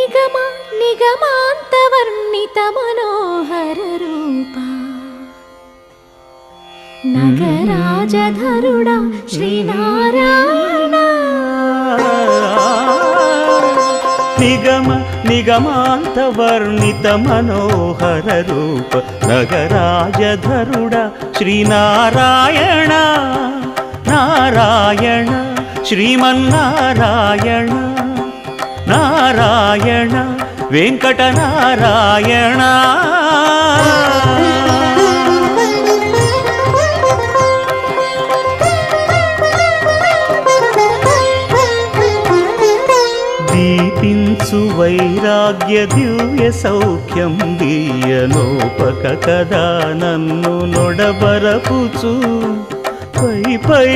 నిగమ నిగమాంతవర్ణిత మనోహర రూప నగరాజధరుడా శ్రీనారాయణ. నిగమ నిగమాంతవర్ణిత మనోహర రూప నగరాజధరుడా శ్రీనారాయణ. నారాయణ శ్రీమన్నారాయణ నారాయణ వెంకటనారాయణ. దీపించు వైరాగ్య దివ్య సౌఖ్యం దీయనోపక కదా నన్ను నొడబరపుచు పై పై